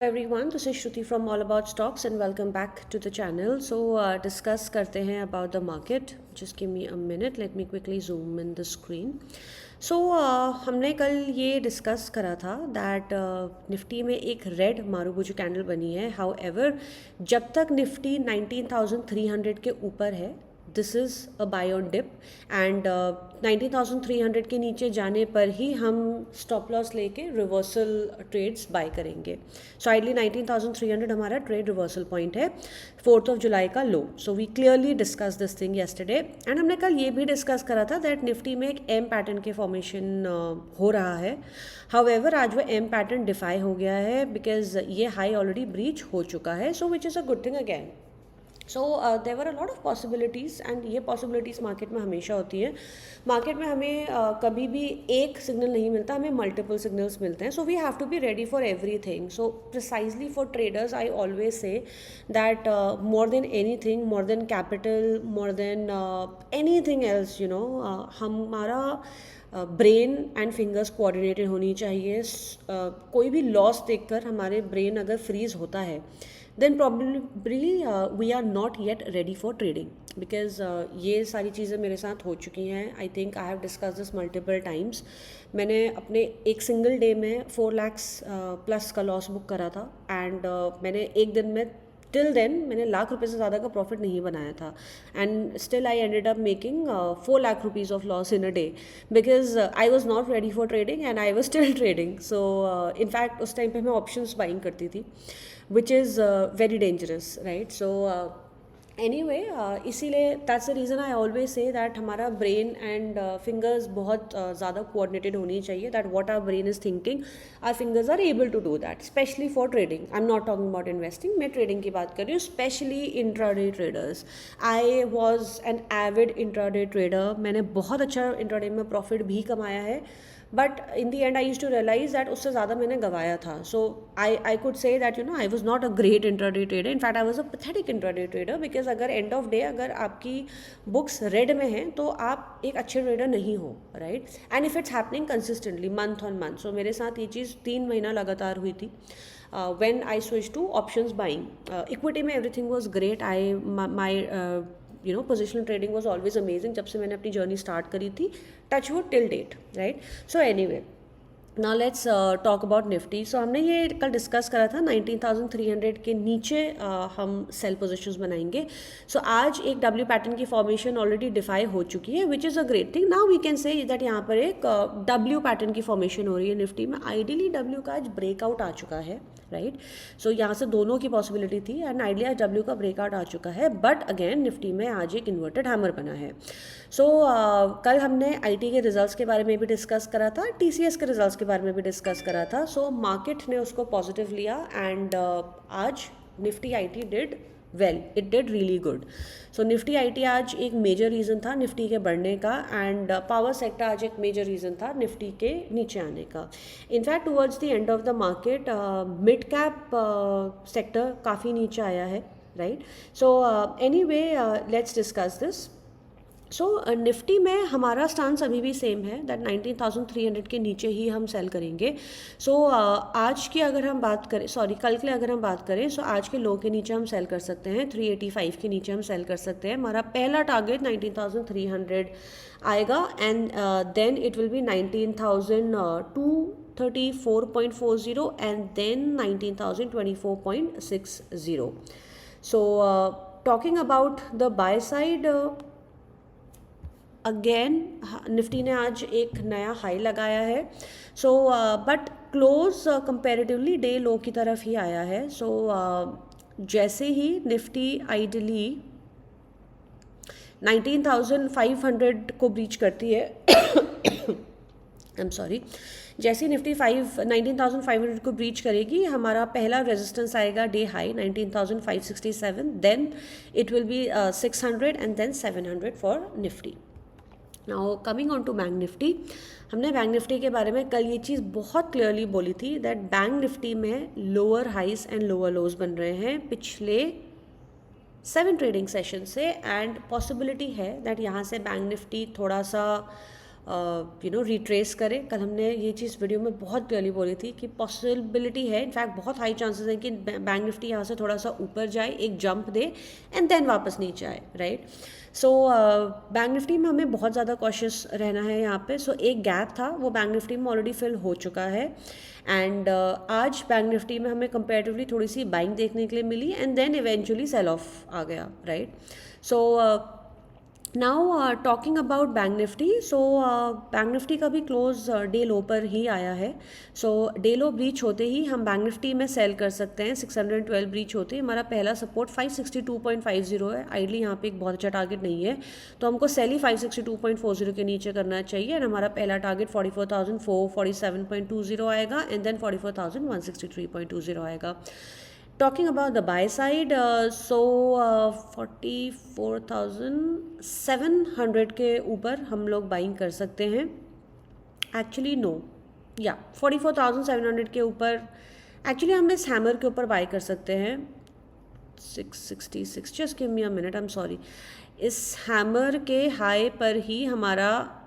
Everyone, this is Shruti from All About Stocks and welcome back to the channel. So discuss करते हैं about the market. Just give me a minute. Let me quickly zoom in the screen. So हमने कल ये discuss करा था that Nifty में एक red marubozu candle बनी है. हाउएवर जब तक निफ्टी 19,300 के ऊपर है this is a buy on dip and 19,300 के नीचे जाने पर ही हम स्टॉप लॉस लेके रिवर्सल ट्रेड्स बाय करेंगे. सो आइडली 19,300 हमारा ट्रेड रिवर्सल पॉइंट है 4th of July का लो. So we clearly discuss this thing yesterday and हमने कल ये भी डिस्कस करा था दैट निफ्टी में एक एम पैटर्न के फॉर्मेशन हो रहा है. हाउएवर आज वो एम पैटर्न डिफाई हो गया है बिकॉज ये हाई ऑलरेडी ब्रीच हो चुका है. So which is a good thing again. So there are a lot of possibilities and ये पॉसिबिलिटीज़ मार्केट में हमेशा होती हैं. मार्केट में हमें कभी भी एक सिग्नल नहीं मिलता, हमें मल्टीपल सिग्नल्स मिलते हैं. So we have to be ready for everything. So precisely for traders I always say that more than anything, more than capital, more than anything else, you know, हमारा brain and fingers coordinated होनी चाहिए. कोई भी loss देखकर हमारे brain अगर freeze होता है then probably we are not yet ready for trading because ये सारी चीज़ें मेरे साथ हो चुकी हैं. आई think I have discuss this multiple times. मैंने अपने एक सिंगल डे में 4 lakhs प्लस का लॉस बुक करा था एंड मैंने एक दिन में टिल देन मैंने ₹1,00,000 से ज़्यादा का प्रॉफिट नहीं बनाया था and still I ended up making 4 lakh rupees of loss in a day because I was not ready for trading and I was still trading. So in fact उस टाइम पे मैं ऑप्शंस बाइंग करती थी which is very dangerous, right? So anyway, इसीलिए that's the reason I always say that हमारा brain and fingers बहुत ज़्यादा coordinated होनी चाहिए. that what our brain is thinking, our fingers are able to do that, especially for trading. I'm not talking about investing, मैं trading की बात कर रही हूँ. especially intraday traders. I was an avid intraday trader. मैंने बहुत अच्छा intraday में profit भी कमाया है but in the end I use to realise that उससे ज़्यादा मैंने गवाया था. So I could say that you know I was not a great intraday trader. In fact I was a pathetic intraday trader because अगर end of day अगर आपकी books red में हैं तो आप एक अच्छे ट्रेडर नहीं हो, right? And if it's happening consistently month on month. So मेरे साथ ये चीज़ 3 महीना लगातार हुई थी. when I switched to options buying, equity में everything was great. my positional trading was always amazing जब से मैंने अपनी जर्नी स्टार्ट करी थी, touch wood till date, right? So anyway now let's talk about Nifty. So हमने ये कल डिस्कस करा था 19,300 के नीचे हम सेल पोजीशंस बनाएंगे. सो आज एक डब्ल्यू पैटर्न की फॉर्मेशन ऑलरेडी डिफाई हो चुकी है which is a great thing. Now we can say that यहाँ पर एक डब्ल्यू पैटर्न की फॉर्मेशन हो रही है निफ्टी में. आइडियली डब्ल्यू का आज ब्रेकआउट आ चुका है, राइट? सो यहाँ से दोनों की पॉसिबिलिटी थी एंड आइडियली आज डब्ल्यू का ब्रेकआउट आ चुका है. बट अगेन निफ्टी में आज एक इन्वर्टेड हैमर बना है. सो कल हमने आईटी के रिजल्ट्स के बारे में भी डिस्कस करा था, टीसीएस के रिजल्ट्स के बारे में भी डिस्कस करा था. सो मार्केट ने उसको पॉजिटिव लिया एंड आज Nifty IT did well, it did really good. So Nifty IT आज एक मेजर रीज़न था निफ्टी के बढ़ने का एंड पावर सेक्टर आज एक मेजर रीज़न था निफ्टी के नीचे आने का. In fact towards the end of the market mid cap sector काफ़ी नीचे आया है, right? So anyway let's discuss this. So Nifty में हमारा स्टांस अभी भी सेम है दैट 19,300 के नीचे ही हम सेल करेंगे. सो आज की अगर हम बात करें, सॉरी कल के लिए अगर हम बात करें, सो आज के लो के नीचे हम सेल कर सकते हैं, 385 के नीचे हम सेल कर सकते हैं. हमारा पहला टारगेट 19,300 आएगा and then it will be 19,234.40 and then 19,024.60. So talking about the buy side, again Nifty ने आज एक नया हाई लगाया है. So but close comparatively day low की तरफ ही आया है. सो जैसे ही निफ्टी आइडली 19,500 को ब्रीच करती है आई एम सॉरी, जैसे निफ्टी 19,500 को ब्रीच करेगी हमारा पहला रेजिस्टेंस आएगा day high 19,567. Then it will be 600 and then 700 for Nifty. Now coming on to bank Nifty, हमने बैंक निफ्टी के बारे में कल ये चीज़ बहुत क्लियरली बोली थी दैट बैंक निफ्टी में lower highs and lower lows बन रहे हैं पिछले 7 ट्रेडिंग सेशन से एंड पॉसिबिलिटी है दैट यहाँ से बैंक निफ्टी थोड़ा सा रिट्रेस करे। कल हमने ये चीज़ वीडियो में बहुत क्लियरली बोली थी कि पॉसिबिलिटी है, इनफैक्ट बहुत हाई चांसेस हैं कि बैंक निफ्टी यहाँ से थोड़ा सा ऊपर जाए, एक जंप दे एंड देन वापस नीचे आए, राइट। सो बैंक निफ्टी में हमें बहुत ज़्यादा कॉशियस रहना है यहाँ पे। सो एक गैप था वो बैंक निफ्टी में ऑलरेडी फिल हो चुका है एंड आज बैंक निफ्टी में हमें कंपेरेटिवली थोड़ी सी बाइंग देखने के लिए मिली and then eventually sell off आ गया, right. So now talking about bank Nifty, so bank Nifty का भी क्लोज डे लो पर ही आया है। सो डे लो ब्रीच होते ही हम बैंक निफ्टी में सेल कर सकते हैं। 612 ब्रीच होते ही हमारा पहला सपोर्ट 562.50 है। आइडली यहाँ पे एक बहुत अच्छा टारगेट नहीं है, तो हमको सेल ही 562.40 के नीचे करना चाहिए एंड हमारा पहला टारगेट 44,447.20 आएगा एंड देन 44,163.20 आएगा। Talking about the buy side, 44,700 के ऊपर हम लोग बाइंग कर सकते हैं। एक्चुअली नो, या 44,700 के ऊपर एक्चुअली हम इस हैमर के ऊपर बाई कर सकते हैं। 666, just give me a minute, I am sorry. इस हैमर के हाई पर ही हमारा,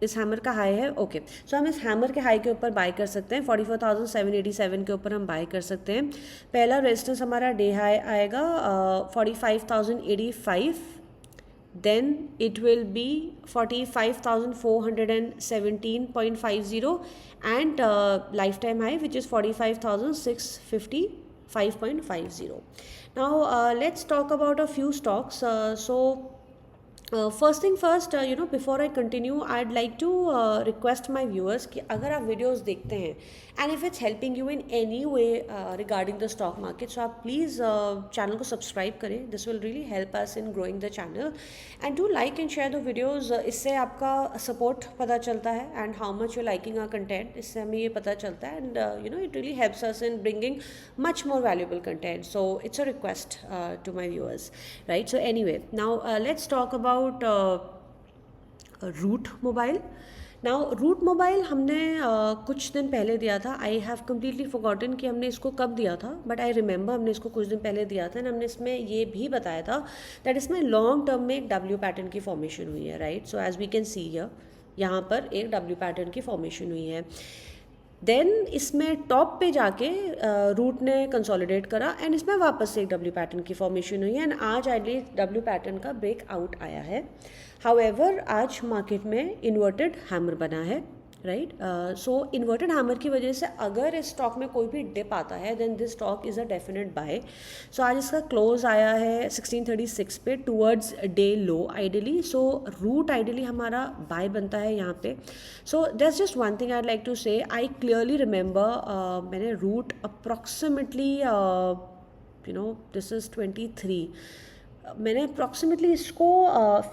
इस हैमर का हाई है, ओके। सो हम इस हैमर के हाई के ऊपर बाय कर सकते हैं। 44,787 के ऊपर हम बाय कर सकते हैं। पहला रेजिस्टेंस हमारा डे हाई आएगा 45,085, then it will be 45,417.50 and life time high which is 45,655.50. Now let's talk about a few stocks. First thing first, before I continue, I'd like to request my viewers कि अगर आप videos देखते हैं and if it's helping you in any way regarding the stock market, so आप please channel को subscribe करें। This will really help us in growing the channel and do like and share the videos. इससे आपका support पता चलता है and how much you liking our content, इससे हमें ये पता चलता है and it really helps us in bringing much more valuable content. So it's a request to my viewers, right. So anyway, now let's talk about route mobile. Now route mobile हमने कुछ दिन पहले दिया था। आई हैव कम्प्लीटली फॉरगॉटन कि हमने इसको कब दिया था, बट आई रिमेंबर हमने इसको कुछ दिन पहले दिया था एंड हमने इसमें ये भी बताया था दैट इसमें लॉन्ग टर्म में एक डब्ल्यू पैटर्न की फॉर्मेशन हुई है, right. So as we can see here, यहाँ पर एक डब्ल्यू पैटर्न की फॉर्मेशन हुई है। देन इसमें टॉप पे जाके रूट ने कंसोलिडेट करा एंड इसमें वापस से एक डब्ल्यू पैटर्न की फॉर्मेशन हुई है एंड आज आइडली डब्ल्यू पैटर्न का ब्रेक आउट आया है। हाउएवर आज मार्केट में इन्वर्टेड हैमर बना है, राइट। सो इन्वर्टेड हैमर की वजह से अगर इस स्टॉक में कोई भी डिप आता है then this stock is a definite buy. So आज इसका क्लोज आया है 1636 पे towards day low ideally. So Route ideally हमारा बाय बनता है यहाँ पे। So that's just one thing I like to say, I clearly remember मैंने रूट अप्रॉक्सीमेटली दिस इज़ 23, मैंने अप्रॉक्सीमेटली इसको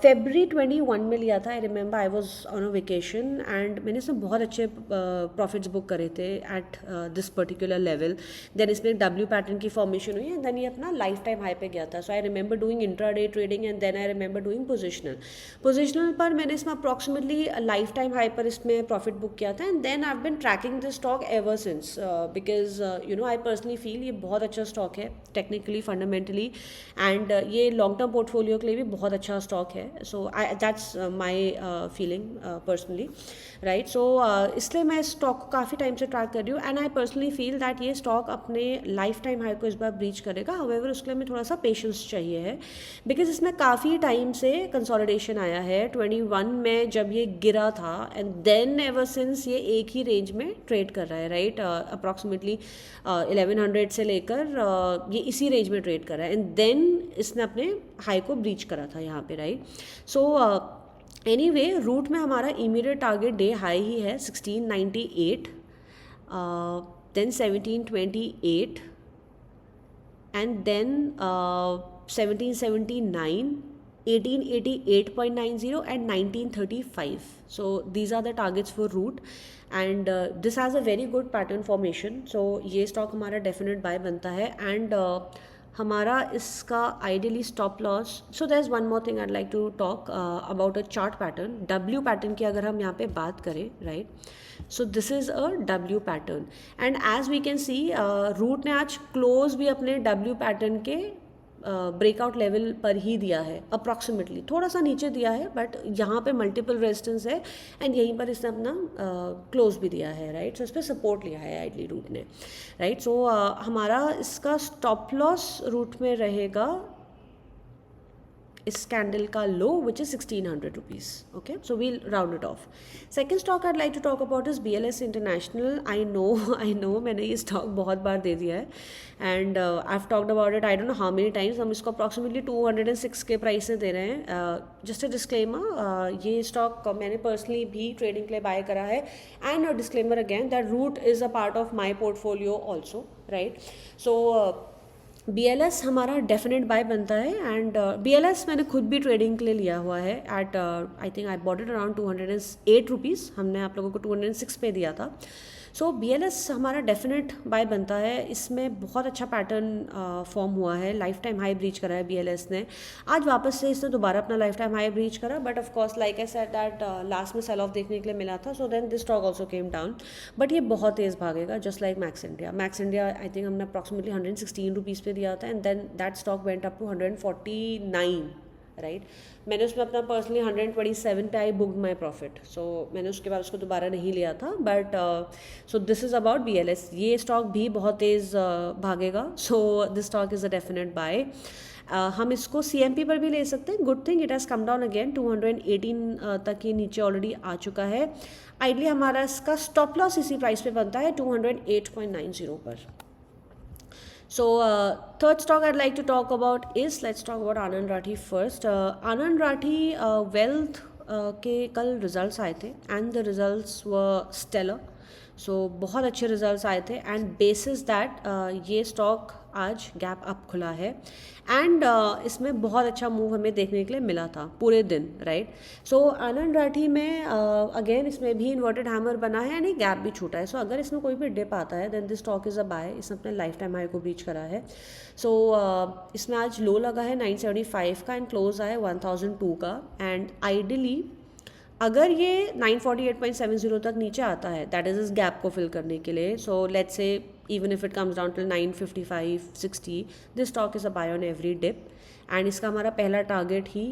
February 21 में लिया था। I remember I was on a vacation and मैंने इसमें बहुत अच्छे प्रॉफिट्स बुक करे थे at this particular level. Then इसमें डब्ल्यू पैटर्न की फॉर्मेशन हुई एंड देन ये अपना लाइफ टाइम हाई पे गया था। So I remember doing intraday trading and then I remember doing positional पर मैंने इसमें अप्रॉक्सीमेटली लाइफ टाइम हाई पर इसमें प्रॉफिट बुक किया था and then I have been tracking this stock ever since because I personally feel ये बहुत अच्छा स्टॉक है टेक्निकली, फंडामेंटली एंड ये लॉन्ग टर्म पोर्टफोलियो के लिए भी बहुत अच्छा स्टॉक है। So that's my feeling personally, right. So इसलिए मैं इस स्टॉक को काफ़ी टाइम से ट्रैक कर रही हूँ and I personally feel that ये स्टॉक अपने लाइफ टाइम हाई को इस बार ब्रीच करेगा। हाउएवर उसके लिए हमें थोड़ा सा पेशेंस चाहिए है बिकॉज इसमें काफ़ी टाइम से कंसोलिडेशन आया है। 21 में जब ये गिरा था एंड देन एवर सिंस ये एक ही रेंज में ट्रेड कर रहा है, राइट। अप्रॉक्सीमेटली 1100 से लेकर ये इसी रेंज में ट्रेड कर रहा है एंड देन इसने अपने हाई को ब्रीच करा था यहाँ पे, राइट। सो एनीवे रूट में हमारा इमीडिएट टारगेट डे हाई ही है 1698, then 1728 and then 1779, 1888.90 and 1935. So these are the targets for root and this has a very good pattern formation. So ये stock हमारा definite buy बनता है and हमारा इसका ideally stop loss. So there is one more thing I like to talk about a chart pattern, W pattern की अगर हम यहाँ पे बात करें, right. So this is a W pattern and as we can see route ने आज close भी अपने डब्ल्यू पैटर्न के ब्रेकआउट लेवल पर ही दिया है अप्रॉक्सीमेटली, थोड़ा सा नीचे दिया है बट यहाँ पे मल्टीपल रेजिस्टेंस है एंड यहीं पर इसने अपना क्लोज भी दिया है, राइट. सो इस पर सपोर्ट लिया है आइडली रूट ने, राइट. सो हमारा इसका स्टॉप लॉस रूट में रहेगा इस कैंडल का low which is 1600 rupees. Okay, so we'll round it off. Second stock I like to talk about is BLS international. I know मैंने ये स्टॉक बहुत बार दे दिया है and I have talked about it I don't know how many times. हम इसको approximately 206 के प्राइस से दे रहे हैं. जस्ट अ डिस्क्लेमर, ये स्टॉक मैंने पर्सनली भी ट्रेडिंग के लिए बाय करा है and a disclaimer again that route is a part of my portfolio also, right. So BLS हमारा डेफिनेट बाय बनता है एंड BLS मैंने खुद भी ट्रेडिंग के लिए लिया हुआ है at I think I bought it around 208 rupees. हमने आप लोगों को 206 पे दिया था. सो BLS हमारा डेफिनेट बाय बनता है. इसमें बहुत अच्छा पैटर्न फॉर्म हुआ है, लाइफ टाइम हाई ब्रीच करा है BLS ने. आज वापस से इसने दोबारा अपना लाइफ टाइम हाई ब्रीच करा but of course like I said that last में सेल ऑफ देखने के लिए मिला था. So then this stock also came down but ये बहुत तेज़ भागेगा just like Max India. I think हमने अप्रॉक्सीमेटली 116 रुपीज़ पे दिया था and then that stock went up to 149, right. मैंने उसमें अपना पर्सनली 127 पे आई बुक्ड माई प्रॉफिट. सो मैंने उसके बाद उसको दोबारा नहीं लिया था but so this is about BLS. ये स्टॉक भी बहुत तेज़ भागेगा. So this stock is a definite buy. हम इसको CMP पर भी ले सकते हैं. Good thing it has come down again 218 तक ये नीचे ऑलरेडी आ चुका है. आइडली हमारा इसका स्टॉप लॉस इसी प्राइस पे बनता है 208.90 पर. So third stock I'd like to talk about is, let's talk about Anand Rathi first. Anand Rathi wealth के कल रिजल्ट्स आए थे and the results were stellar. So बहुत अच्छे रिजल्ट्स आए थे एंड बेसिस दैट ये स्टॉक आज गैप अप खुला है एंड इसमें बहुत अच्छा मूव हमें देखने के लिए मिला था पूरे दिन, राइट. सो आनंद राठी में अगेन इसमें भी इन्वर्टेड हैमर बना है यानी गैप भी छूटा है. सो अगर इसमें कोई भी डिप आता है then this stock is a buy. इसने अपने लाइफ टाइम हाई को ब्रीच करा है. सो इसमें आज लो लगा है 975 का एंड क्लोज आया 1002 का एंड आइडियली अगर ये 948.70 तक नीचे आता है दैट इज़ इस गैप को फिल करने के लिए. So let's say even if it comes down till 955-60, this stock is a buy on every dip and इसका हमारा पहला टारगेट ही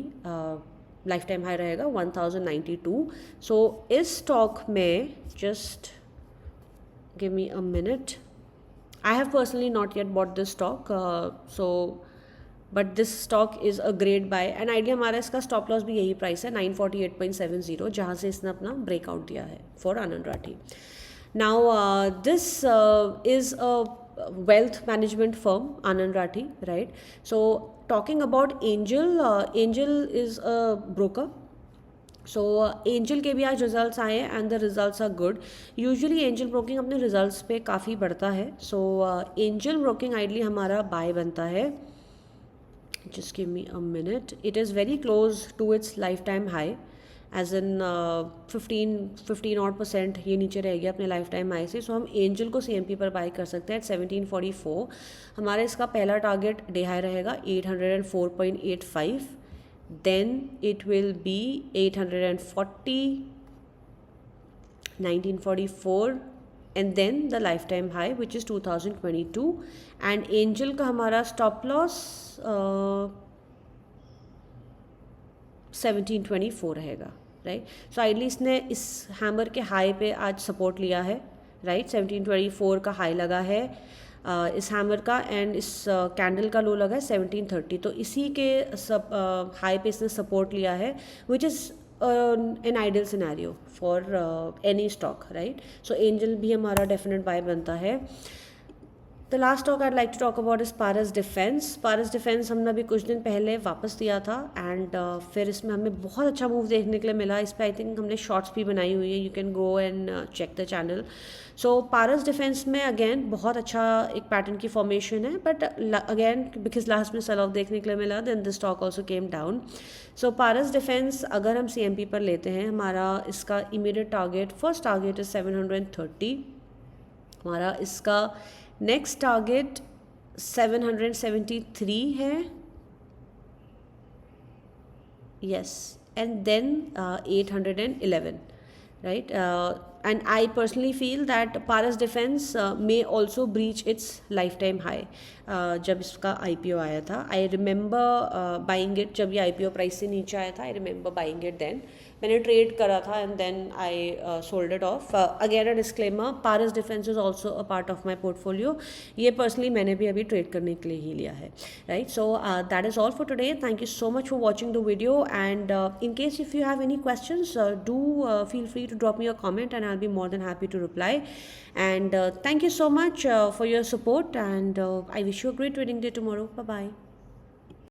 लाइफ टाइम हाई रहेगा 1092. सो इस स्टॉक में just give me a minute. I have personally not yet bought this stock so but this stock is a great buy and idea हमारा इसका stop loss भी यही price है 948.70 जहाँ से इसने अपना ब्रेकआउट दिया है for Anand Rathi. Now this is a wealth management firm, Anand Rathi, right? So talking about Angel, Angel is a broker. So Angel के भी आज रिजल्ट्स आए and the results are good. Usually Angel broking अपने results पे काफ़ी बढ़ता है. So Angel broking ideally हमारा बाय बनता है. Just give me a minute. It is very close to its lifetime high. As in 15% ये नीचे रह गया अपने लाइफ टाइम हाई से. सो हम एंजल को CMP पर बाय कर सकते हैं एट 1744. हमारा इसका पहला टारगेट डे हाई रहेगा 804.85. Then it will be 840, 1944 and then the life time high which is 2022. And Angel का हमारा स्टॉप लॉस 1724 रहेगा, राइट. सो आइडली इसने इस हैमर के हाई पे आज सपोर्ट लिया है, राइट. 1724 का हाई लगा है इस हैमर का एंड इस कैंडल का लो लगा है 1730. तो इसी के हाई पे इसने सपोर्ट लिया है which is an ideal scenario for any stock, right. So Angel भी हमारा डेफिनेट बाय बनता है. The last stock I like to talk about is Paras Defence. Paras Defence हमने अभी कुछ दिन पहले वापस दिया था एंड फिर इसमें हमें बहुत अच्छा मूव देखने के लिए मिला. इस पर आई थिंक हमने शॉर्ट्स भी बनाई हुई है. You can go and check the channel. So Paras Defence में अगेन बहुत अच्छा एक पैटर्न की फॉर्मेशन है बट अगेन बिकॉज लास्ट में सेल ऑफ देखने के लिए मिला then the stock also came down. So Paras Defence अगर हम CMP पर लेते हैं हमारा इसका immediate target first target is 730. हमारा इसका नेक्स्ट टारगेट 773 है, yes, and then 811, right. and I personally feel that Paras Defense may also breach its lifetime high. जब इसका IPO आया था, I remember buying it. जब ये IPO प्राइस से नीचे आया था, I remember buying it then. मैंने ट्रेड करा था and then I sold it off. Again a disclaimer, Paras Defense is also a part of my portfolio. ये personally मैंने भी अभी ट्रेड करने के लिए ही लिया है, right? So that is all for today. Thank you so much for watching the video, and in case if you have any questions, do feel free to drop me a comment and I'll be more than happy to reply. And thank you so much for your support, and I wish you a great trading day tomorrow. Bye bye.